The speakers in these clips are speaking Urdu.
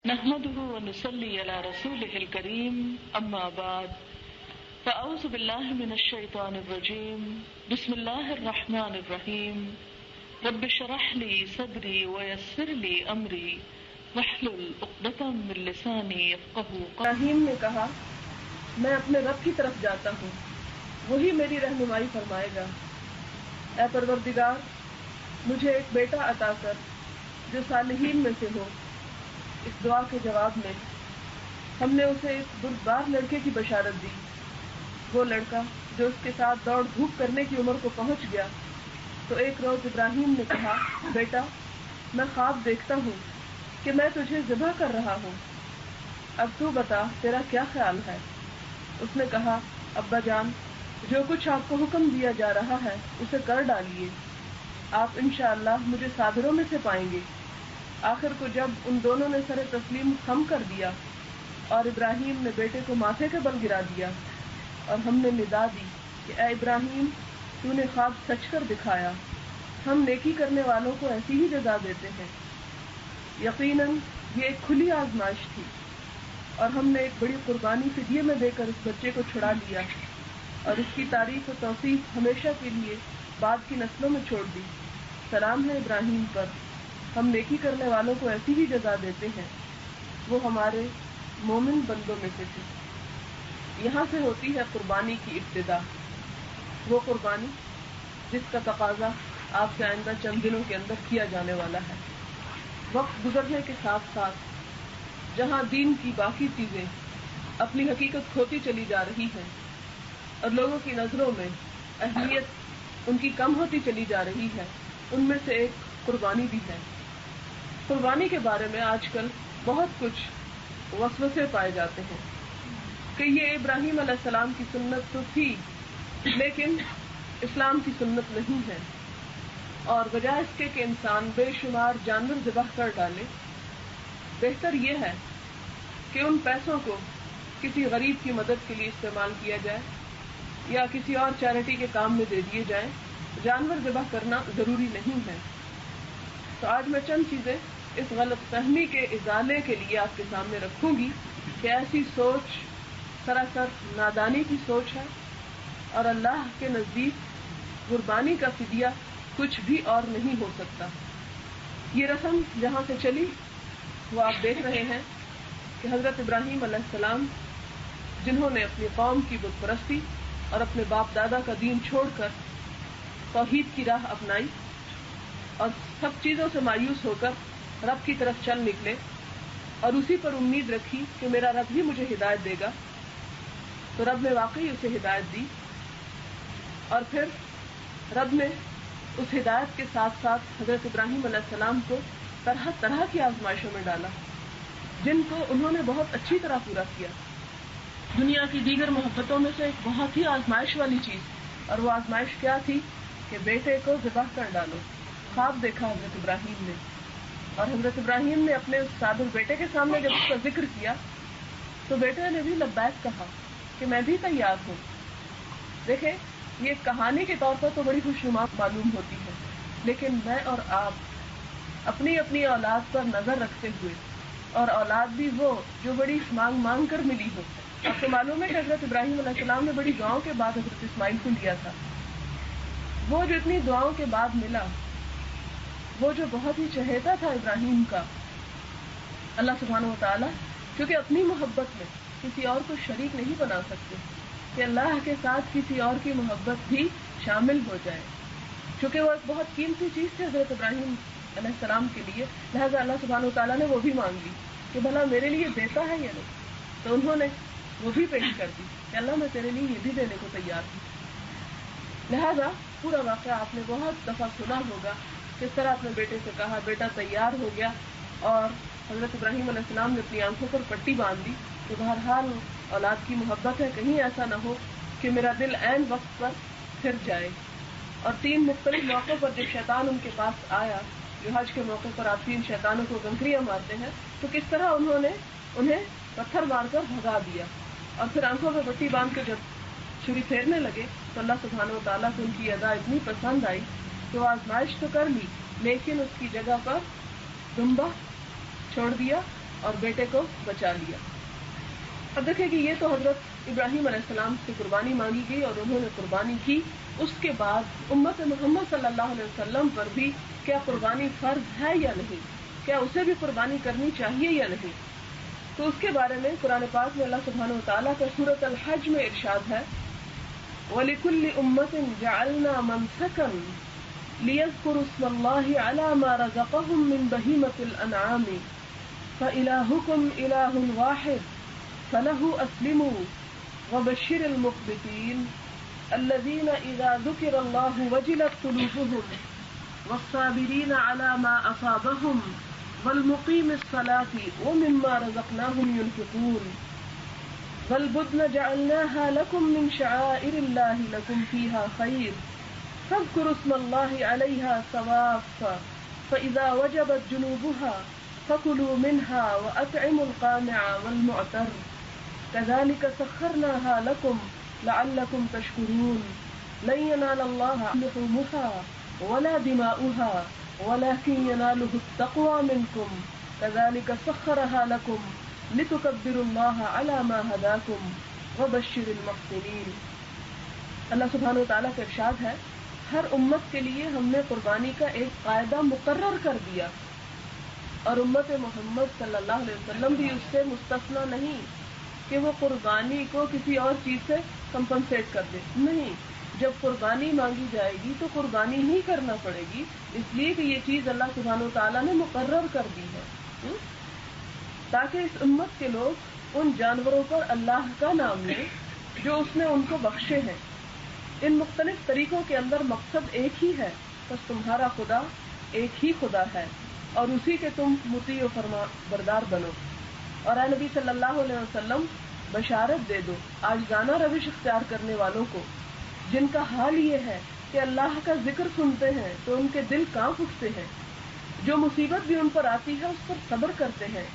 نحمده ونصلي على رسوله الكريم أما بعد فأعوذ بالله من الشيطان الرجيم بسم الله الرحمن الرحيم رب اشرح لي صدري ويسر لي أمري واحلل عقدة من لساني يفقهوا قولي۔ ابراہیم نے کہا میں اپنے رب کی طرف جاتا ہوں، وہی میری رہنمائی فرمائے گا۔ اے پروردگار، مجھے ایک بیٹا عطا کر جو صالحین میں سے ہو۔ اس دعا کے جواب میں ہم نے اسے ایک بردبار لڑکے کی بشارت دی۔ وہ لڑکا جو اس کے ساتھ دوڑ دھوپ کرنے کی عمر کو پہنچ گیا تو ایک روز ابراہیم نے کہا، بیٹا میں خواب دیکھتا ہوں کہ میں تجھے ذبح کر رہا ہوں، اب تو بتا تیرا کیا خیال ہے؟ اس نے کہا، ابا جان جو کچھ آپ کو حکم دیا جا رہا ہے اسے کر ڈالیے، آپ انشاءاللہ مجھے صابروں میں سے پائیں گے۔ آخر کو جب ان دونوں نے سر تسلیم خم کر دیا اور ابراہیم نے بیٹے کو ماتھے کے بل گرا دیا اور ہم نے ندا دی کہ اے ابراہیم تو نے خواب سچ کر دکھایا، ہم نیکی کرنے والوں کو ایسی ہی جزا دیتے ہیں۔ یقیناً یہ ایک کھلی آزمائش تھی اور ہم نے ایک بڑی قربانی فدیے میں دے کر اس بچے کو چھڑا لیا اور اس کی تعریف و توصیف ہمیشہ کے لیے بعد کی نسلوں میں چھوڑ دی۔ سلام ہے ابراہیم پر، ہم نیکی کرنے والوں کو ایسی ہی جزا دیتے ہیں، وہ ہمارے مومن بندوں میں سے تھے۔ یہاں سے ہوتی ہے قربانی کی ابتدا، وہ قربانی جس کا تقاضا آپ سے آئندہ چند دنوں کے اندر کیا جانے والا ہے۔ وقت گزرنے کے ساتھ ساتھ جہاں دین کی باقی چیزیں اپنی حقیقت کھوتی چلی جا رہی ہیں اور لوگوں کی نظروں میں اہمیت ان کی کم ہوتی چلی جا رہی ہے، ان میں سے ایک قربانی بھی ہے۔ قربانی کے بارے میں آج کل بہت کچھ وسوسے پائے جاتے ہیں کہ یہ ابراہیم علیہ السلام کی سنت تو تھی لیکن اسلام کی سنت نہیں ہے، اور بجائے اس کے کہ انسان بے شمار جانور ذبح کر ڈالے، بہتر یہ ہے کہ ان پیسوں کو کسی غریب کی مدد کے لیے استعمال کیا جائے یا کسی اور چیریٹی کے کام میں دے دیے جائیں۔ جانور ذبح کرنا ضروری نہیں ہے۔ تو آج میں چند چیزیں اس غلط فہمی کے ازالے کے لیے آپ کے سامنے رکھوں گی کہ ایسی سوچ سراسر نادانی کی سوچ ہے اور اللہ کے نزدیک قربانی کا فدیہ کچھ بھی اور نہیں ہو سکتا۔ یہ رسم جہاں سے چلی وہ آپ دیکھ رہے ہیں کہ حضرت ابراہیم علیہ السلام جنہوں نے اپنی قوم کی بت پرستی اور اپنے باپ دادا کا دین چھوڑ کر توحید کی راہ اپنائی اور سب چیزوں سے مایوس ہو کر رب کی طرف چل نکلے اور اسی پر امید رکھی کہ میرا رب ہی مجھے ہدایت دے گا، تو رب نے واقعی اسے ہدایت دی اور پھر رب نے اس ہدایت کے ساتھ ساتھ حضرت ابراہیم علیہ السلام کو طرح طرح کی آزمائشوں میں ڈالا جن کو انہوں نے بہت اچھی طرح پورا کیا۔ دنیا کی دیگر محبتوں میں سے ایک بہت ہی آزمائش والی چیز، اور وہ آزمائش کیا تھی کہ بیٹے کو ذبح کر ڈالو۔ خواب دیکھا حضرت ابراہیم نے اور حضرت ابراہیم نے اپنے اس صابر بیٹے کے سامنے جب اس کا ذکر کیا تو بیٹے نے بھی لبیک کہا کہ میں بھی تیار ہوں۔ دیکھیں یہ کہانی کے طور پر تو بڑی خوشنما معلوم ہوتی ہے، لیکن میں اور آپ اپنی اپنی اولاد پر نظر رکھتے ہوئے، اور اولاد بھی وہ جو بڑی مانگ مانگ کر ملی ہو۔ آپ کو معلوم ہے کہ حضرت ابراہیم علیہ السلام نے بڑی دعاؤں کے بعد حضرت اسماعیل کو لیا تھا۔ وہ جو اتنی دعاؤں کے بعد ملا، وہ جو بہت ہی چہیتا تھا ابراہیم کا، اللہ سبحانہ وتعالی کیونکہ اپنی محبت میں کسی اور کو شریک نہیں بنا سکتے کہ اللہ کے ساتھ کسی اور کی محبت بھی شامل ہو جائے، چونکہ وہ ایک بہت قیمتی چیز تھی حضرت ابراہیم علیہ السلام کے لیے، لہذا اللہ سبحانہ وتعالی نے وہ بھی مانگ لی کہ بھلا میرے لیے دیتا ہے یا نہیں، تو انہوں نے وہ بھی پیش کر دی کہ اللہ میں تیرے لیے یہ بھی دینے کو تیار ہوں۔ لہذا پورا واقعہ آپ نے بہت دفعہ سنا ہوگا، کس طرح اپنے بیٹے سے کہا، بیٹا تیار ہو گیا، اور حضرت ابراہیم علیہ السلام نے اپنی آنکھوں پر پٹی باندھ دی کہ بہرحال اولاد کی محبت ہے، کہیں ایسا نہ ہو کہ میرا دل عین وقت پر پھر جائے۔ اور 3 مختلف موقعوں پر جب شیطان ان کے پاس آیا، جو حج کے موقع پر آپ 3 شیطانوں کو کنکریاں مارتے ہیں، تو کس طرح انہوں نے انہیں پتھر مار کر بھگا دیا، اور پھر آنکھوں پر پٹی باندھ کے جب چھری پھیرنے لگے تو اللہ سبحانہ وتعالیٰ کو ان کی ادا اتنی پسند آئی کہ وہ آزمائش تو کر لی لیکن اس کی جگہ پر دمبا چھوڑ دیا اور بیٹے کو بچا لیا۔ اب دیکھیں کہ یہ تو حضرت ابراہیم علیہ السلام سے قربانی مانگی گئی اور انہوں نے قربانی کی۔ اس کے بعد امت محمد صلی اللہ علیہ وسلم پر بھی کیا قربانی فرض ہے یا نہیں، کیا اسے بھی قربانی کرنی چاہیے یا نہیں؟ تو اس کے بارے میں قرآن پاک میں اللہ سبحانہ وتعالیٰ کا سورۃ الحج میں ارشاد ہے وَلِكُلِّ أُمَّةٍ جَعَلْنَا مَنْسَكًا لِيَذْكُرُوا اسْمَ اللَّهِ عَلَى مَا رَزَقَهُم مِّن بَهِيمَةِ الْأَنْعَامِ فَإِلَٰهُكُمْ إِلَٰهٌ وَاحِدٌ فَلَهُ أَسْلِمُوا وَبَشِّرِ الْمُخْبِتِينَ الَّذِينَ إِذَا ذُكِرَ اللَّهُ وَجِلَتْ قُلُوبُهُمْ وَالصَّابِرِينَ عَلَى مَا أَصَابَهُمْ وَالْمُقِيمِ الصَّلَاةِ وَمِمَّا رَزَقْنَاهُمْ يُنْفِقُونَ وَالْبُدْنَ جَعَلْنَاهَا لَكُم مِّن شَعَائِرِ اللَّهِ لَكُمْ فِيهَا خَيْرٌ فَاذْكُرُوا اسْمَ اللَّهِ عَلَيْهَا صَوَافَّ فَإِذَا وَجَبَتْ جُنُوبُهَا فَكُلُوا مِنْهَا وَأَطْعِمُوا الْقَانِعَ وَالْمُعْتَرَّ كَذَلِكَ سَخَّرْنَاهَا لَكُمْ لَعَلَّكُمْ تَشْكُرُونَ لَن يَنَالَ اللَّهَ لُحُومُهَا وَلَا دِمَاؤُهَا وَلَكِن يَنَالُهُ التَّقْوَى مِنكُمْ كَذَلِكَ سَخَّرَهَا لَكُمْ لِتُكَبِّرُوا اللَّهَ عَلَى مَا هَدَاكُمْ وَبَشِّرِ الْمُحْسِنِينَ۔ اللہ سبحانہ وتعالیٰ کا ارشاد ہے ہر امت کے لیے ہم نے قربانی کا ایک قاعدہ مقرر کر دیا اور امت محمد صلی اللہ علیہ وسلم بھی اس سے مستثنا نہیں کہ وہ قربانی کو کسی اور چیز سے کمپنسیٹ کر دے، نہیں، جب قربانی مانگی جائے گی تو قربانی ہی کرنا پڑے گی، اس لیے کہ یہ چیز اللہ سبحانہ وتعالیٰ نے مقرر کر دی ہے تاکہ اس امت کے لوگ ان جانوروں پر اللہ کا نام لیں جو اس نے ان کو بخشے ہیں۔ ان مختلف طریقوں کے اندر مقصد ایک ہی ہے، بس تمہارا خدا ایک ہی خدا ہے اور اسی کے تم مطیع و فرما بردار بنو۔ اور اے نبی صلی اللہ علیہ وسلم بشارت دے دو عاجزانہ روش اختیار کرنے والوں کو جن کا حال یہ ہے کہ اللہ کا ذکر سنتے ہیں تو ان کے دل کانپ اٹھتے ہیں، جو مصیبت بھی ان پر آتی ہے اس پر صبر کرتے ہیں،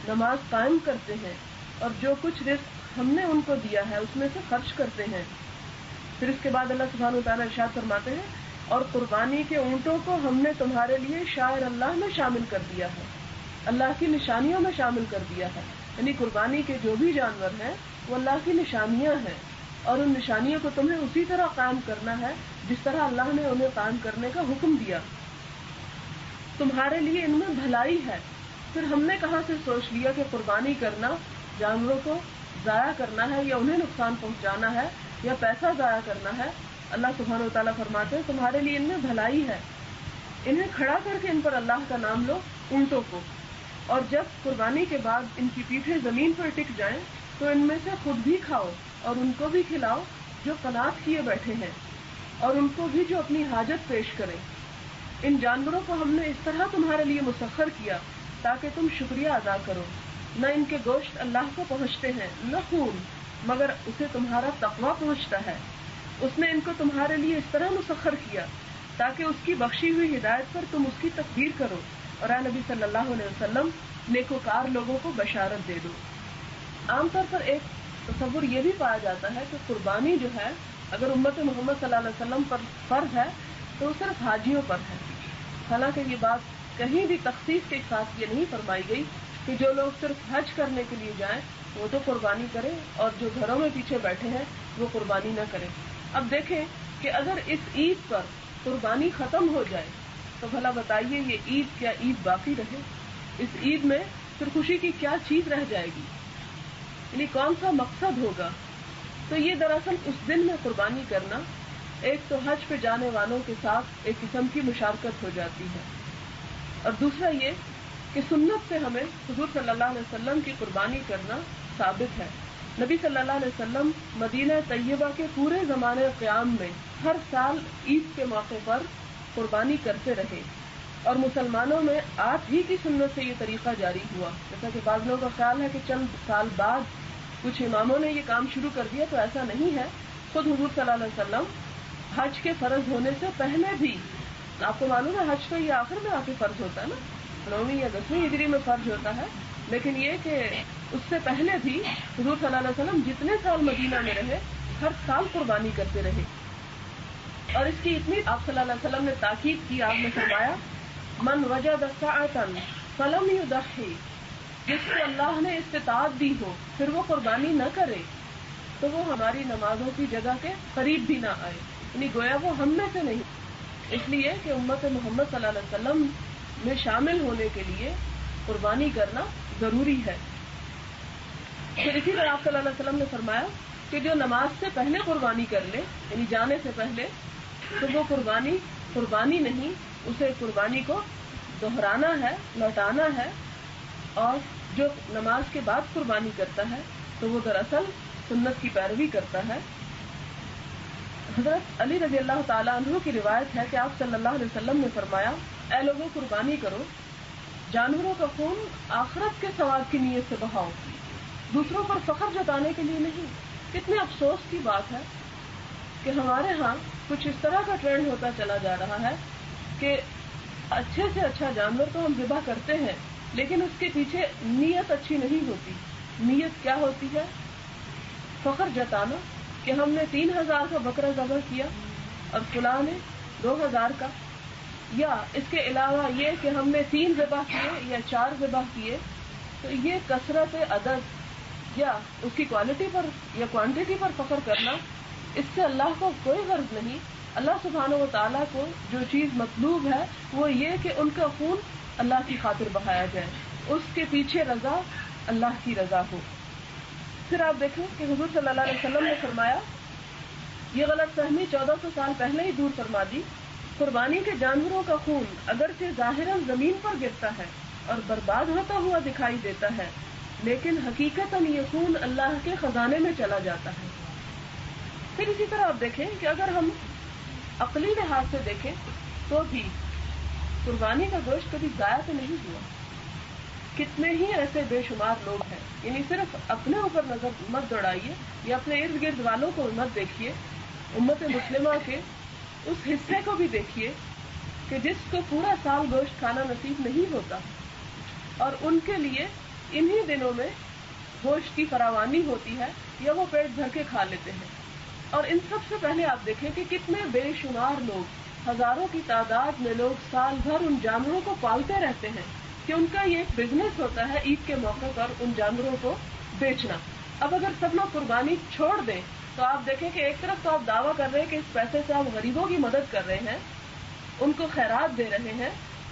نماز قائم کرتے ہیں اور جو کچھ رزق ہم نے ان کو دیا ہے اس میں سے خرچ کرتے ہیں۔ پھر اس کے بعد اللہ سبحانہ وتعالیٰ ارشاد فرماتے ہیں اور قربانی کے اونٹوں کو ہم نے تمہارے لیے شاعر اللہ میں شامل کر دیا ہے، اللہ کی نشانیوں میں شامل کر دیا ہے، یعنی قربانی کے جو بھی جانور ہیں وہ اللہ کی نشانیاں ہیں اور ان نشانیوں کو تمہیں اسی طرح قائم کرنا ہے جس طرح اللہ نے انہیں قائم کرنے کا حکم دیا، تمہارے لیے ان میں بھلائی ہے۔ پھر ہم نے کہاں سے سوچ لیا کہ قربانی کرنا جانوروں کو ضائع کرنا ہے یا انہیں نقصان پہنچانا ہے یا پیسہ ضائع کرنا ہے؟ اللہ سبحانہ وتعالیٰ فرماتے ہیں تمہارے لیے ان میں بھلائی ہے، انہیں کھڑا کر کے ان پر اللہ کا نام لو، اونٹوں کو، اور جب قربانی کے بعد ان کی پیٹھیں زمین پر ٹک جائیں تو ان میں سے خود بھی کھاؤ اور ان کو بھی کھلاؤ جو قناعت کیے بیٹھے ہیں اور ان کو بھی جو اپنی حاجت پیش کریں۔ ان جانوروں کو ہم نے اس طرح تمہارے لیے مسخر کیا تاکہ تم شکریہ ادا کرو، نہ ان کے گوشت اللہ کو پہنچتے ہیں نہ خون، مگر اسے تمہارا تقویٰ پہنچتا ہے۔ اس نے ان کو تمہارے لیے اس طرح مسخر کیا تاکہ اس کی بخشی ہوئی ہدایت پر تم اس کی تکبیر کرو، اور اے نبی صلی اللہ علیہ وسلم نیکوکار لوگوں کو بشارت دے دو۔ عام طور پر ایک تصور یہ بھی پایا جاتا ہے کہ قربانی جو ہے اگر امت محمد صلی اللہ علیہ وسلم پر فرض ہے تو وہ صرف حاجیوں پر ہے، حالانکہ یہ بات کہیں بھی تخصیص کے ساتھ یہ نہیں فرمائی گئی کہ جو لوگ صرف حج کرنے کے لیے جائیں وہ تو قربانی کریں اور جو گھروں میں پیچھے بیٹھے ہیں وہ قربانی نہ کریں۔ اب دیکھیں کہ اگر اس عید پر قربانی ختم ہو جائے تو بھلا بتائیے یہ عید کیا عید باقی رہے؟ اس عید میں پھر خوشی کی کیا چیز رہ جائے گی؟ یعنی کون سا مقصد ہوگا؟ تو یہ دراصل اس دن میں قربانی کرنا ایک تو حج پہ جانے والوں کے ساتھ ایک قسم کی مشارکت ہو جاتی ہے، اور دوسرا یہ کہ سنت سے ہمیں حضور صلی اللہ علیہ وسلم کی قربانی کرنا ثابت ہے۔ نبی صلی اللہ علیہ وسلم مدینہ طیبہ کے پورے زمانے قیام میں ہر سال عید کے موقع پر قربانی کرتے رہے، اور مسلمانوں میں آپ ہی کی سنت سے یہ طریقہ جاری ہوا۔ جیسا کہ بعض لوگوں کا خیال ہے کہ چند سال بعد کچھ اماموں نے یہ کام شروع کر دیا، تو ایسا نہیں ہے۔ خود حضور صلی اللہ علیہ وسلم حج کے فرض ہونے سے پہلے بھی، آپ کو معلوم ہے حج تو یہ آخر میں آ کے فرض ہوتا ہے نا، 9ویں یا 10ویں ہجری میں فرض ہوتا ہے، لیکن یہ کہ اس سے پہلے بھی حضور صلی اللہ علیہ وسلم جتنے سال مدینہ میں رہے ہر سال قربانی کرتے رہے، اور اس کی اتنی آپ صلی اللہ علیہ وسلم نے تاکید کی، آپ نے فرمایا من وجد ساعة فلم يضحي جس کو اللہ نے استطاعت دی ہو پھر وہ قربانی نہ کرے تو وہ ہماری نمازوں کی جگہ کے قریب بھی نہ آئے، یعنی گویا وہ ہم میں سے نہیں، اس لیے کہ امت محمد صلی اللہ علیہ وسلم میں شامل ہونے کے لیے قربانی کرنا ضروری ہے۔ پھر اسی طرح آپ صلی اللہ علیہ وسلم نے فرمایا کہ جو نماز سے پہلے قربانی کر لے، یعنی جانے سے پہلے، تو وہ قربانی نہیں، اسے قربانی کو دہرانا ہے، لوٹانا ہے، اور جو نماز کے بعد قربانی کرتا ہے تو وہ دراصل سنت کی پیروی کرتا ہے۔ حضرت علی رضی اللہ تعالیٰ عنہ کی روایت ہے کہ آپ صلی اللہ علیہ وسلم نے فرمایا، اے لوگوں قربانی کرو، جانوروں کا خون آخرت کے ثواب کی نیت سے بہاؤ، دوسروں پر فخر جتانے کے لیے نہیں۔ کتنے افسوس کی بات ہے کہ ہمارے ہاں کچھ اس طرح کا ٹرینڈ ہوتا چلا جا رہا ہے کہ اچھے سے اچھا جانور تو ہم ذبح کرتے ہیں لیکن اس کے پیچھے نیت اچھی نہیں ہوتی۔ نیت کیا ہوتی ہے؟ فخر جتانا کہ ہم نے 3000 کا بکرا ذبح کیا اور فلاں نے 2000 کا، یا اس کے علاوہ یہ کہ ہم نے 3 ذبح کیے یا 4 ذبح کیے۔ تو یہ کثرت عدد یا اس کی کوالٹی پر یا کوانٹٹی پر فخر کرنا، اس سے اللہ کو کوئی غرض نہیں۔ اللہ سبحانہ و تعالیٰ کو جو چیز مطلوب ہے وہ یہ کہ ان کا خون اللہ کی خاطر بہایا جائے، اس کے پیچھے رضا اللہ کی رضا ہو۔ پھر آپ دیکھیں کہ حضور صلی اللہ علیہ وسلم نے فرمایا، یہ غلط فہمی 1400 سال پہلے ہی دور فرما دی، قربانی کے جانوروں کا خون اگرچہ ظاہراً زمین پر گرتا ہے اور برباد ہوتا ہوا دکھائی دیتا ہے، لیکن حقیقتاً یہ خون اللہ کے خزانے میں چلا جاتا ہے۔ پھر اسی طرح آپ دیکھیں کہ اگر ہم عقلی لحاظ سے دیکھیں تو بھی قربانی کا گوشت کبھی ضائع تو نہیں ہوا۔ کتنے ہی ایسے بے شمار لوگ ہیں، یعنی صرف اپنے اوپر نظر مت دوڑائیے یا اپنے ارد گرد والوں کو مت دیکھیے، امت مسلمہ کے اس حصے کو بھی دیکھیے کہ جس کو پورا سال گوشت کھانا نصیب نہیں ہوتا، اور ان کے لیے انہی دنوں میں گوشت کی فراوانی ہوتی ہے یا وہ پیٹ بھر کے کھا لیتے ہیں۔ اور ان سب سے پہلے آپ دیکھیں کہ کتنے بے شمار لوگ، ہزاروں کی تعداد میں لوگ سال بھر ان جانوروں کو پالتے رہتے ہیں کہ ان کا یہ ایک بزنس ہوتا ہے عید کے موقع پر ان جانوروں کو بیچنا۔ اب اگر سب لوگ قربانی چھوڑ دیں تو آپ دیکھیں کہ ایک طرف تو آپ دعویٰ کر رہے ہیں کہ اس پیسے سے آپ غریبوں کی مدد کر رہے ہیں، ان کو خیرات دے رہے ہیں،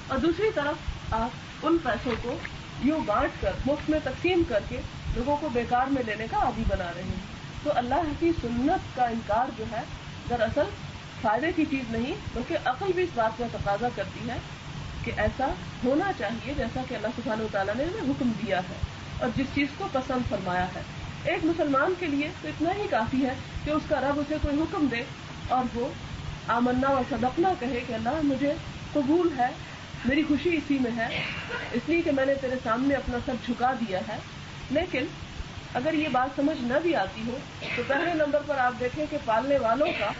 اور دوسری طرف آپ ان پیسوں کو یوں بانٹ کر مفت میں تقسیم کر کے لوگوں کو بیکار میں لینے کا عادی بنا رہے ہیں۔ تو اللہ کی سنت کا انکار جو ہے دراصل فائدے کی چیز نہیں، بلکہ عقل بھی اس بات کا تقاضا کرتی ہے کہ ایسا ہونا چاہیے جیسا کہ اللہ سبحانہ وتعالیٰ نے ہمیں حکم دیا ہے اور جس چیز کو پسند فرمایا ہے۔ ایک مسلمان کے لیے تو اتنا ہی کافی ہے کہ اس کا رب اسے کوئی حکم دے اور وہ آمنا و صدقنا کہے کہ اللہ مجھے قبول ہے، میری خوشی اسی میں ہے، اس لیے کہ میں نے تیرے سامنے اپنا سب جھکا دیا ہے۔ لیکن اگر یہ بات سمجھ نہ بھی آتی ہو تو پہلے نمبر پر آپ دیکھیں کہ پالنے والوں کا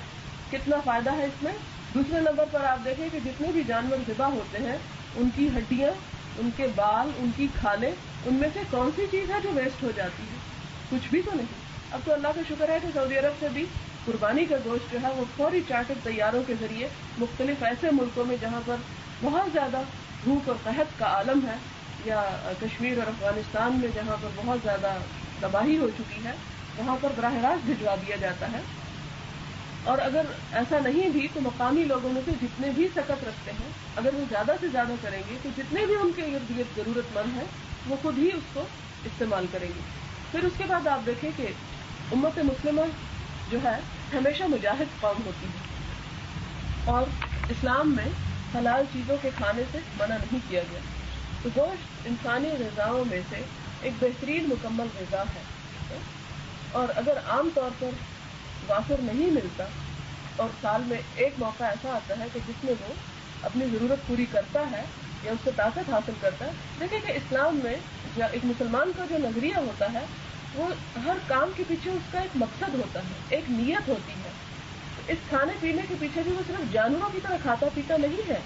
کتنا فائدہ ہے اس میں، دوسرے نمبر پر آپ دیکھیں کہ جتنے بھی جانور ذبح ہوتے ہیں ان کی ہڈیاں، ان کے بال، ان کی کھالیں، ان میں سے کون سی چیز ہے جو ویسٹ ہو جاتی ہے؟ کچھ بھی تو نہیں۔ اب تو اللہ کا شکر ہے کہ سعودی عرب سے بھی قربانی کا گوشت جو ہے وہ فوری چارٹرڈ طیاروں کے ذریعے مختلف ایسے ملکوں میں جہاں پر بہت زیادہ بھوک اور قحط کا عالم ہے، یا کشمیر اور افغانستان میں جہاں پر بہت زیادہ تباہی ہو چکی ہے، وہاں پر براہ راست بھجوا دیا جاتا ہے۔ اور اگر ایسا نہیں بھی تو مقامی لوگوں میں سے جتنے بھی سکت رکھتے ہیں، اگر وہ زیادہ سے زیادہ کریں گے تو جتنے بھی ان کے ارد گرد ضرورت مند ہیں وہ خود ہی اس کو استعمال کریں گے۔ پھر اس کے بعد آپ دیکھیں کہ امت مسلمہ جو ہے ہمیشہ مجاہد قوم ہوتی ہے، اور اسلام میں حلال چیزوں کے کھانے سے منع نہیں کیا گیا۔ تو گوشت انسانی غذاؤں میں سے ایک بہترین مکمل غذا ہے، اور اگر عام طور پر وافر نہیں ملتا اور سال میں ایک موقع ایسا آتا ہے کہ جس میں وہ اپنی ضرورت پوری کرتا ہے یا اس سے طاقت حاصل کرتا ہے، دیکھیں کہ اسلام میں ایک مسلمان کا جو نظریہ ہوتا ہے وہ ہر کام کے پیچھے اس کا ایک مقصد ہوتا ہے، ایک نیت ہوتی ہے۔ اس کھانے پینے کے پیچھے بھی وہ صرف جانوروں کی طرح کھاتا پیتا نہیں ہے،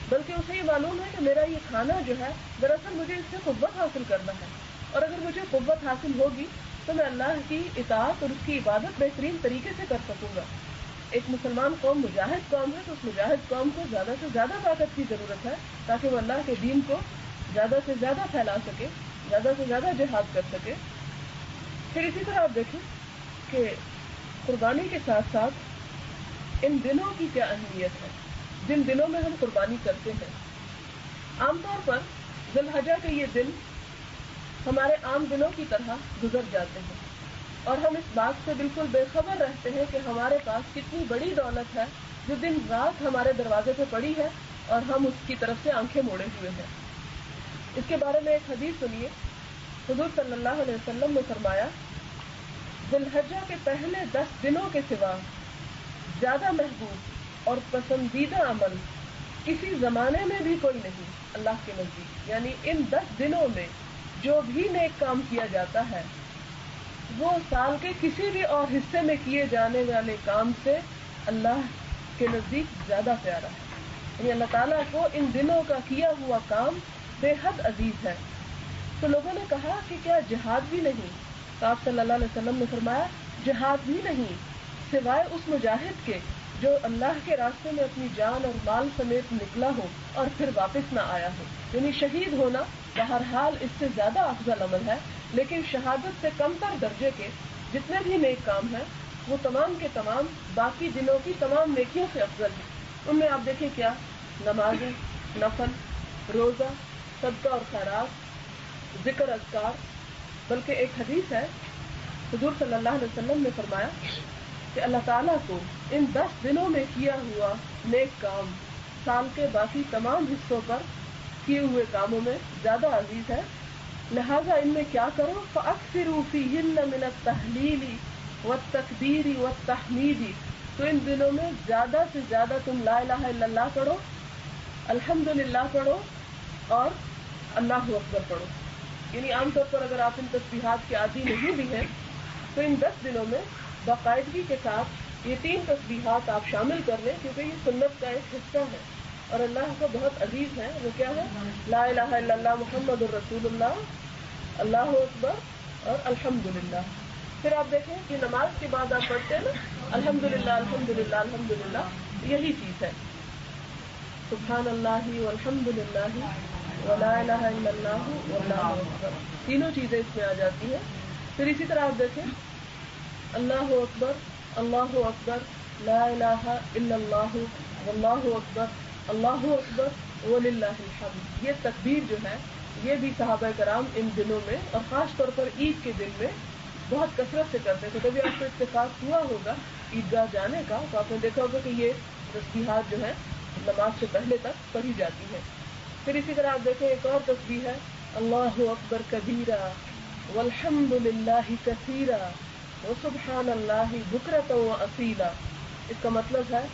بلکہ اسے یہ معلوم ہے کہ میرا یہ کھانا جو ہے دراصل مجھے اس سے قوت حاصل کرنا ہے، اور اگر مجھے قوت حاصل ہوگی تو میں اللہ کی اطاعت اور اس کی عبادت بہترین طریقے سے کر سکوں گا۔ ایک مسلمان قوم مجاہد قوم ہے تو اس مجاہد قوم کو زیادہ سے زیادہ طاقت کی ضرورت ہے تاکہ وہ اللہ کے دین کو زیادہ سے زیادہ پھیلا سکے، زیادہ سے زیادہ جہاد کر سکے. پھر اسی طرح آپ دیکھیں کہ قربانی کے ساتھ ساتھ ان دنوں کی کیا اہمیت ہے. جن دنوں میں ہم قربانی کرتے ہیں، عام طور پر ذی الحجہ کے یہ دن ہمارے عام دنوں کی طرح گزر جاتے ہیں اور ہم اس بات سے بالکل بے خبر رہتے ہیں کہ ہمارے پاس کتنی بڑی دولت ہے جو دن رات ہمارے دروازے پہ پڑی ہے اور ہم اس کی طرف سے آنکھیں موڑے ہوئے ہیں. اس کے بارے میں ایک حدیث سنیے. حضور صلی اللہ علیہ وسلم نے فرمایا، ذی الحجہ کے پہلے 10 دنوں کے سوا زیادہ محبوب اور پسندیدہ عمل کسی زمانے میں بھی کوئی نہیں اللہ کے نزدیک. یعنی ان 10 دنوں میں جو بھی نیک کام کیا جاتا ہے وہ سال کے کسی بھی اور حصے میں کیے جانے والے کام سے اللہ کے نزدیک زیادہ پیارا ہے. یعنی اللہ تعالیٰ کو ان دنوں کا کیا ہوا کام بے حد عزیز ہے. تو لوگوں نے کہا کہ کیا جہاد بھی نہیں؟ تو آپ صلی اللہ علیہ وسلم نے فرمایا، جہاد بھی نہیں سوائے اس مجاہد کے جو اللہ کے راستے میں اپنی جان اور مال سمیت نکلا ہو اور پھر واپس نہ آیا ہو. یعنی شہید ہونا بہرحال اس سے زیادہ افضل عمل ہے، لیکن شہادت سے کم تر درجے کے جتنے بھی نیک کام ہیں وہ تمام کے تمام باقی دنوں کی تمام نیکیوں سے افضل ہیں. ان میں آپ دیکھیں کیا نمازیں، نفل، روزہ، صدقہ اور خیرات، ذکر، اذکار. بلکہ ایک حدیث ہے، حضور صلی اللہ علیہ وسلم نے فرمایا کہ اللہ تعالیٰ کو ان 10 دنوں میں کیا ہوا نیک کام سال کے باقی تمام حصوں پر کیے ہوئے کاموں میں زیادہ عزیز ہے. لہذا ان میں کیا کرو، فَأَكْثِرُوا فِيهِنَّ مِنَ التَّهْلِيلِ وَالتَّكْبِيرِ وَالتَّحْمِيدِ. تو ان دنوں میں زیادہ سے زیادہ تم لا الہ الا اللہ پڑھو، الحمدللہ پڑھو اور اللہ اکبر پڑھو. یعنی عام طور پر اگر آپ ان تسبیحات کے عادی نہیں بھی ہیں تو ان 10 دنوں میں باقاعدگی کے ساتھ یہ 3 تسبیحات آپ شامل کر لیں، کیونکہ یہ سنت کا ایک حصہ ہے اور اللہ کو بہت عزیز ہے. وہ کیا ہے؟ لا الہ الا اللہ محمد الرسول اللہ، اللہ اکبر اور الحمدللہ. پھر آپ دیکھیں کہ نماز کے بعد آپ پڑھتے ہیں نا الحمدللہ الحمدللہ الحمدللہ، یہی چیز ہے. سبحان اللہ والحمدللہ ولا الہ الا اللہ واللہ اکبر، تینوں چیزیں اس میں آ جاتی ہیں. پھر اسی طرح آپ دیکھیں اللہ اکبر لا الہ الا اللہ واللہ اکبر وللہ الحمد. یہ تکبیر جو ہے یہ بھی صحابہ کرام ان دنوں میں اور خاص طور پر عید کے دن میں بہت کثرت سے کرتے تھے. کبھی آپ کو اتفاق ہوا ہوگا عیدگاہ جانے کا تو آپ نے دیکھا ہوگا کہ یہ تسبیحات جو ہے نماز سے پہلے تک پڑھی جاتی ہے. پھر اسی طرح آپ دیکھیں ایک اور تسبیح ہے، اللہ اکبر کبیرہ والحمد للہ کثیرہ وسبحان اللہ بکرۃ واصیلا. اس کا مطلب ہے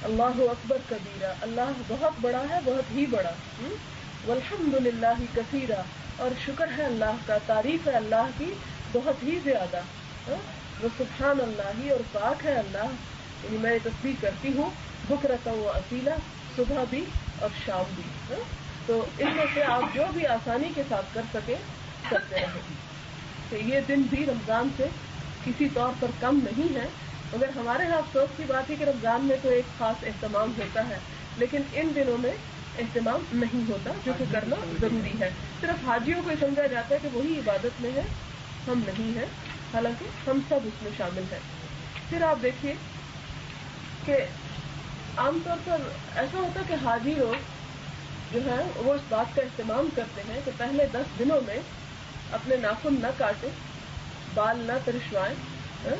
اللہ اکبر کبیرہ، اللہ بہت بڑا ہے، بہت ہی بڑا. والحمد للہ کثیرہ، اور شکر ہے اللہ کا، تعریف ہے اللہ کی بہت ہی زیادہ. وسبحان اللہ، اور پاک ہے اللہ، یعنی میں یہ تسبیح کرتی ہوں بکرۃ واصیلا، صبح بھی اور شام بھی. تو ان میں سے آپ جو بھی آسانی کے ساتھ کر سکیں کرتے رہیں. کہ یہ دن بھی رمضان سے کسی طور پر کم نہیں ہے، مگر ہمارے یہاں افسوس کی بات ہے کہ رمضان میں تو ایک خاص اہتمام ہوتا ہے، لیکن ان دنوں میں اہتمام نہیں ہوتا، جو کہ کرنا ضروری ہے. صرف حاجیوں کو سمجھا جاتا ہے کہ وہی عبادت میں ہے، ہم نہیں ہیں، حالانکہ ہم سب اس میں شامل ہیں. پھر آپ دیکھیے کہ عام طور پر ایسا ہوتا ہے کہ حاجی لوگ جو ہیں وہ اس بات کا اہتمام کرتے ہیں کہ پہلے 10 دنوں میں اپنے ناخن نہ کاٹیں، بال نہ ترشوائیں.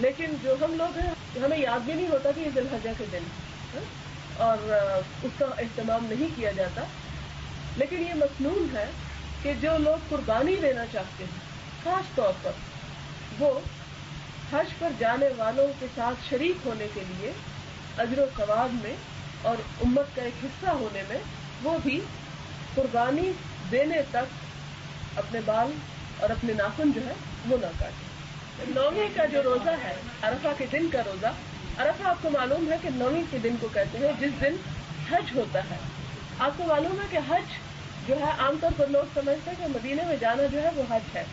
لیکن جو ہم لوگ ہیں ہمیں یاد بھی نہیں ہوتا کہ یہ ذی الحجہ کے دن اور اس کا اہتمام نہیں کیا جاتا. لیکن یہ مسنون ہے کہ جو لوگ قربانی دینا چاہتے ہیں خاص طور پر وہ حج پر جانے والوں کے ساتھ شریک ہونے کے لیے اجر و ثواب میں اور امت کا ایک حصہ ہونے میں وہ بھی قربانی دینے تک اپنے بال اور اپنے ناخن جو ہے وہ نہ کاٹیں. 9ویں کا جو روزہ ہے عرفہ کے دن کا روزہ، عرفہ آپ کو معلوم ہے کہ 9ویں کے دن کو کہتے ہیں جس دن حج ہوتا ہے. آپ کو معلوم ہے کہ حج جو ہے عام طور پر لوگ سمجھتے ہیں کہ مدینے میں جانا جو ہے وہ حج ہے،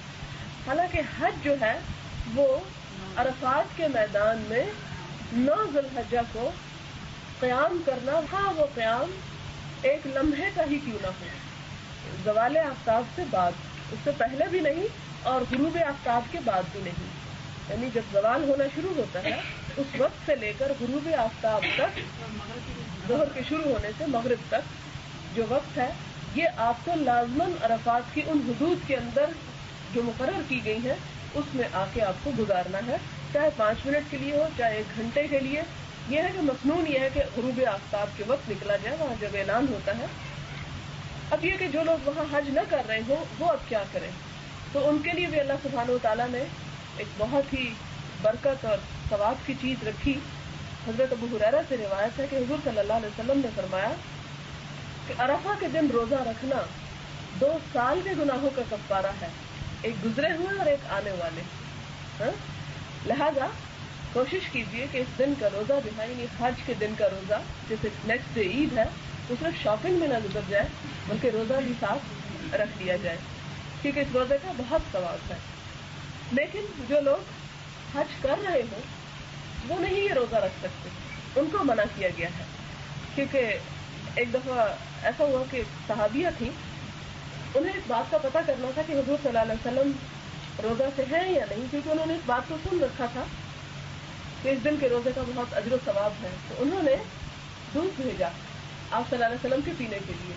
حالانکہ حج جو ہے وہ عرفات کے میدان میں 9 ذی الحجہ کو قیام کرنا. ہاں وہ قیام ایک لمحے کا ہی کیوں نہ ہو، زوال آفتاب سے بعد اس سے پہلے بھی نہیں اور غروب آفتاب کے بعد بھی نہیں. یعنی جب زوال ہونا شروع ہوتا ہے اس وقت سے لے کر غروب آفتاب تک، ظہر کے شروع ہونے سے مغرب تک جو وقت ہے، یہ آپ کو لازماً عرفات کی ان حدود کے اندر جو مقرر کی گئی ہیں اس میں آ کے آپ کو گزارنا ہے، چاہے 5 منٹ کے لیے ہو چاہے 1 گھنٹے کے لیے. یہ ہے کہ مسنون یہ ہے کہ غروب آفتاب کے وقت نکلا جائے وہاں جب اعلان ہوتا ہے. اب یہ کہ جو لوگ وہاں حج نہ کر رہے ہوں وہ اب کیا کریں، تو ان کے لیے بھی اللہ سبحانہ و تعالیٰ نے ایک بہت ہی برکت اور ثواب کی چیز رکھی. حضرت ابو ہریرہ سے روایت ہے کہ حضور صلی اللہ علیہ وسلم نے فرمایا کہ عرفہ کے دن روزہ رکھنا 2 سال کے گناہوں کا کفارہ ہے، ایک گزرے ہوئے اور ایک آنے والے. لہذا کوشش کیجئے کہ اس دن کا روزہ جو ہے، یعنی حج کے دن کا روزہ جیسے نیکسٹ ڈے عید ہے، تو صرف شاپنگ میں نہ گزر جائے بلکہ روزہ بھی ساتھ رکھ لیا جائے، کیونکہ اس روزے کا بہت ثواب ہے. لیکن جو لوگ حج کر رہے ہوں وہ نہیں یہ روزہ رکھ سکتے، ان کو منع کیا گیا ہے. کیونکہ ایک دفعہ ایسا ہوا کہ صحابیہ تھی، انہیں اس بات کا پتہ کرنا تھا کہ حضور صلی اللہ علیہ وسلم روزہ سے ہیں یا نہیں، کیونکہ انہوں نے اس بات کو سن رکھا تھا کہ اس دن کے روزے کا بہت اجر و ثواب ہے. تو انہوں نے دودھ بھیجا آپ صلی اللہ علیہ وسلم کے پینے کے لیے،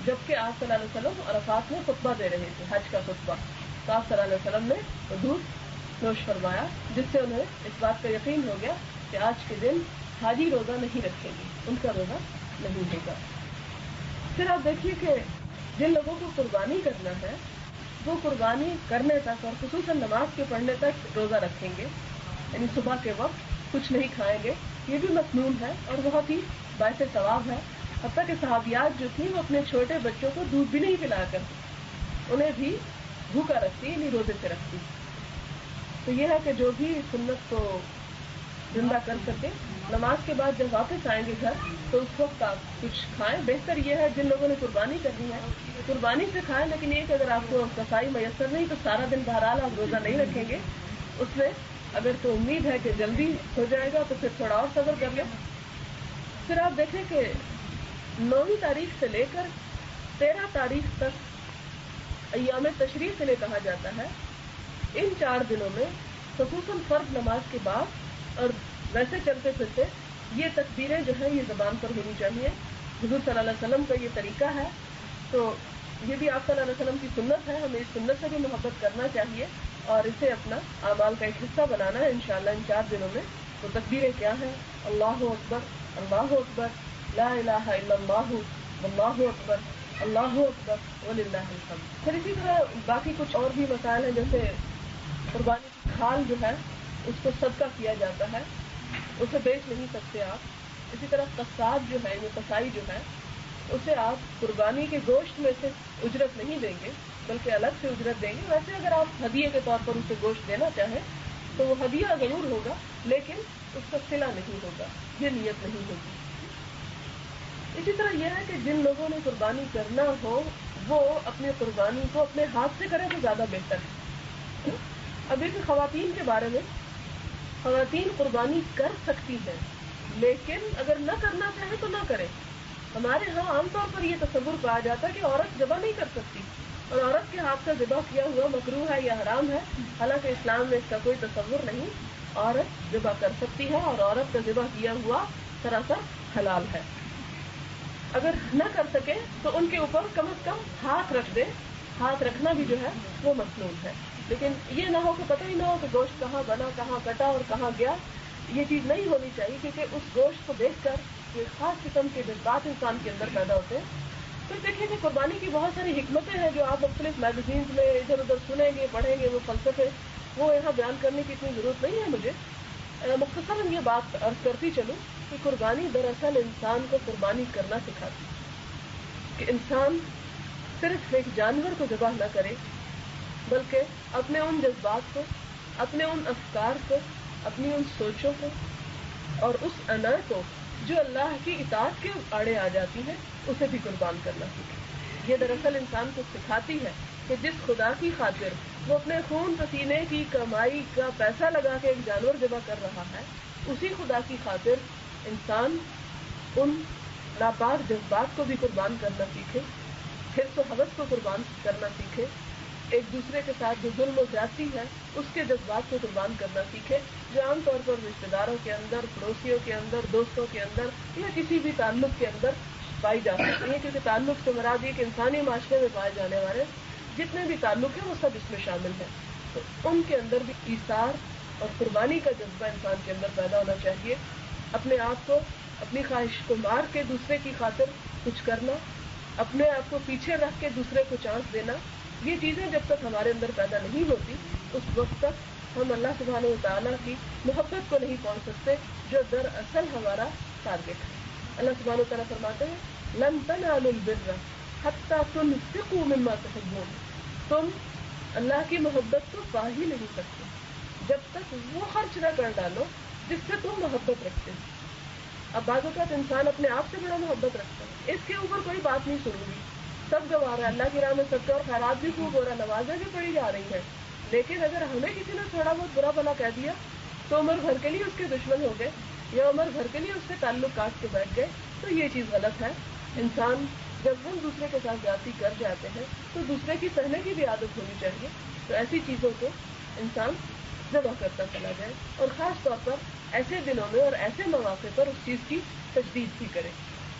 جبکہ آپ صلی اللہ علیہ وسلم عرفات میں خطبہ دے رہے تھے، حج کا خطبہ. تو آپ صلی اللہ علیہ وسلم نے دودھ نوش فرمایا، جس سے انہیں اس بات کا یقین ہو گیا کہ آج کے دن حاجی روزہ نہیں رکھیں گے، ان کا روزہ نہیں ہوگا. پھر آپ دیکھیے کہ جن لوگوں کو قربانی کرنا ہے وہ قربانی کرنے تک اور خصوصاً نماز کے پڑھنے تک روزہ رکھیں گے، یعنی صبح کے وقت کچھ نہیں کھائیں گے. یہ بھی مسنون ہے اور بہت ہی باعث ثواب ہے. حتیٰ کہ صحابیات جو تھیں وہ اپنے چھوٹے بچوں کو دودھ بھی نہیں پلایا کرتی، انہیں بھی بھوکا رکھتی، یعنی روزے سے رکھتی. تو یہ ہے کہ جو بھی سنت کو زندہ کر سکے، نماز کے بعد جب واپس آئیں گے گھر تو اس وقت آپ کچھ کھائیں. بہتر یہ ہے جن لوگوں نے قربانی کرنی ہے قربانی سے کھائیں، لیکن یہ کہ اگر آپ کو صفائی میسر نہیں تو سارا دن بہرحال آپ روزہ نہیں رکھیں گے. اس میں اگر تو امید ہے کہ جلدی ہو جائے گا تو پھر تھوڑا اور صبر کر لیں. پھر آپ دیکھیں کہ 9 تاریخ سے لے کر 13 تاریخ تک ایام تشریق کے لیے کہا جاتا ہے. ان 4 دنوں میں خصوصاً فرض نماز کے بعد اور ویسے چلتے پھرتے یہ تکبیریں جو ہیں یہ زبان پر ہونی چاہیے. حضور صلی اللہ علیہ وسلم کا یہ طریقہ ہے، تو یہ بھی آپ صلی اللہ علیہ وسلم کی سنت ہے. ہمیں اس سنت سے بھی محبت کرنا چاہیے اور اسے اپنا اعمال کا ایک حصہ بنانا ہے انشاءاللہ ان 4 دنوں میں. تو تکبیریں کیا ہیں؟ اللہ اکبر، اللہ اکبر، لا الہ الا اللہ، واللہ اکبر، اللہ اکبر، وللہ الحمد. پھر اسی طرح باقی کچھ اور بھی مسائل ہیں، جیسے قربانی کی کھال جو ہے اس کو صدقہ کیا جاتا ہے، اسے بیچ نہیں سکتے آپ. اسی طرح قصاب جو ہے، یہ قصائی جو ہے، اسے آپ قربانی کے گوشت میں سے اجرت نہیں دیں گے بلکہ الگ سے اجرت دیں گے. ویسے اگر آپ ہدیے کے طور پر اسے گوشت دینا چاہیں تو وہ ہدیہ ضرور ہوگا لیکن اس کا صلہ نہیں ہوگا، یہ نیت نہیں ہوگی. اسی طرح یہ ہے کہ جن لوگوں نے قربانی کرنا ہو وہ اپنی قربانی کو اپنے ہاتھ سے کریں تو زیادہ بہتر ہے. اب ایک خواتین کے بارے میں، خواتین قربانی کر سکتی ہیں لیکن اگر نہ کرنا چاہے تو نہ کریں. ہمارے ہاں عام طور پر یہ تصور پایا جاتا ہے کہ عورت ذبح نہیں کر سکتی اور عورت کے ہاتھ سے ذبح کیا ہوا مکروہ ہے یا حرام ہے. حالانکہ اسلام میں اس کا کوئی تصور نہیں. عورت ذبح کر سکتی ہے اور عورت کا ذبح کیا ہوا سراسر حلال ہے. اگر نہ کر سکے تو ان کے اوپر کم از کم ہاتھ رکھ دے. ہاتھ رکھنا بھی جو ہے وہ مسنون ہے، لیکن یہ نہ ہو کہ پتہ ہی نہ ہو کہ گوشت کہاں بنا، کہاں کٹا اور کہاں گیا. یہ چیز نہیں ہونی چاہیے کیونکہ اس گوشت کو دیکھ کر یہ خاص قسم کے جذبات انسان کے اندر پیدا ہوتے ہیں. پھر دیکھیں کہ قربانی کی بہت ساری حکمتیں ہیں جو آپ مختلف میگزینز میں ادھر ادھر سنیں گے پڑھیں گے، وہ فلسفے وہ یہاں بیان کرنے کی اتنی ضرورت نہیں ہے. مجھے مختصراً یہ بات عرض کرتی چلوں کہ قربانی دراصل انسان کو قربانی کرنا سکھاتی کہ انسان صرف ایک جانور کو ذبح نہ کرے بلکہ اپنے ان جذبات کو، اپنے ان افکار کو، اپنی ان سوچوں کو اور اس انا کو جو اللہ کی اطاعت کے آڑے آ جاتی ہے اسے بھی قربان کرنا سیکھے. یہ دراصل انسان کو سکھاتی ہے کہ جس خدا کی خاطر وہ اپنے خون پسینے کی کمائی کا پیسہ لگا کے ایک جانور ذبح کر رہا ہے، اسی خدا کی خاطر انسان ان ناپاک جذبات کو بھی قربان کرنا سیکھے، حرص و حوث کو قربان کرنا سیکھے ایک دوسرے کے ساتھ جو ظلم و زیادتی ہے اس کے جذبات کو قربان کرنا سیکھے، جو عام طور پر رشتے داروں کے اندر، پڑوسیوں کے اندر، دوستوں کے اندر یا کسی بھی تعلق کے اندر پائی جا سکتی ہے، کیونکہ تعلق سے مراد یہ کہ انسانی معاشرے میں پائے جانے والے جتنے بھی تعلق ہیں وہ سب اس میں شامل ہیں، تو ان کے اندر بھی ایثار اور قربانی کا جذبہ انسان کے اندر پیدا ہونا چاہیے. اپنے آپ کو، اپنی خواہش کو مار کے دوسرے کی خاطر کچھ کرنا، اپنے آپ کو پیچھے رکھ کے دوسرے کو چانس دینا، یہ چیزیں جب تک ہمارے اندر پیدا نہیں ہوتی اس وقت تک ہم اللہ سبحانہ و تعالیٰ کی محبت کو نہیں پہنچ سکتے، جو دراصل ہمارا ٹارگیٹ ہے. اللہ سبحانہ و تعالیٰ فرماتے ہیں لن تنالوا البر حتى تنفقوا مما تحبون، تم اللہ کی محبت کو پا ہی نہیں سکتے جب تک وہ خرچ نہ کر ڈالو جس سے تم محبت رکھتے ہو. اب بعض اوقات انسان اپنے آپ سے بڑا محبت رکھتا ہے، اس کے اوپر کوئی بات نہیں سنوں گی، سب گوا رہا ہے، اللہ کی راہ میں صدقہ اور خیرات بھی خوب ہو رہا ہے، نمازیں بھی پڑھی جا رہی ہیں، لیکن اگر ہمیں کسی نے تھوڑا بہت برا بھلا کہہ دیا تو عمر بھر کے لیے اس کے دشمن ہو گئے یا عمر بھر کے لیے اس سے تعلق کاٹ کے بیٹھ گئے، تو یہ چیز غلط ہے. انسان جب ہم دوسرے کے ساتھ زیادتی کر جاتے ہیں تو دوسرے کی سہنے کی بھی عادت ہونی چاہیے، تو ایسی چیزوں کو انسان ذبح کرتا چلا جائے، اور خاص طور پر ایسے دنوں میں اور ایسے مواقع پر اس چیز کی تجدید بھی کرے.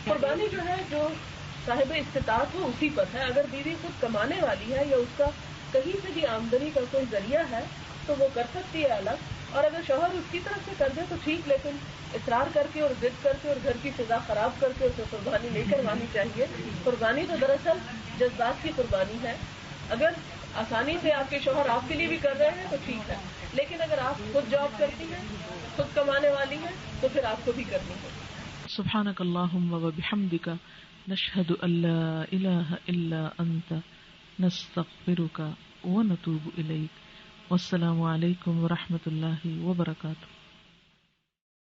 قربانی جو ہے جو صاحب استطاعت ہو اسی پر ہے. اگر بیوی خود کمانے والی ہے یا اس کا کہیں سے بھی آمدنی کا کوئی ذریعہ ہے تو وہ کر سکتی ہے الگ، اور اگر شوہر اس کی طرف سے کر دے تو ٹھیک، لیکن اصرار کر کے اور ضد کر کے اور گھر کی فضا خراب کر کے اسے قربانی نہیں کروانی چاہیے. قربانی تو دراصل جذبات کی قربانی ہے. اگر آسانی سے آپ کے شوہر آپ کے لیے بھی کر رہے ہیں تو ٹھیک ہے، لیکن اگر آپ خود جاب کرتی ہیں، خود کمانے والی ہیں، تو پھر آپ کو بھی کرنی ہے. سبحانک اللہم و بحمدک نشہد ان لا الہ الا انت نستغفرک و نتوب الیک. والسلام علیکم ورحمۃ اللہ وبرکاتہ.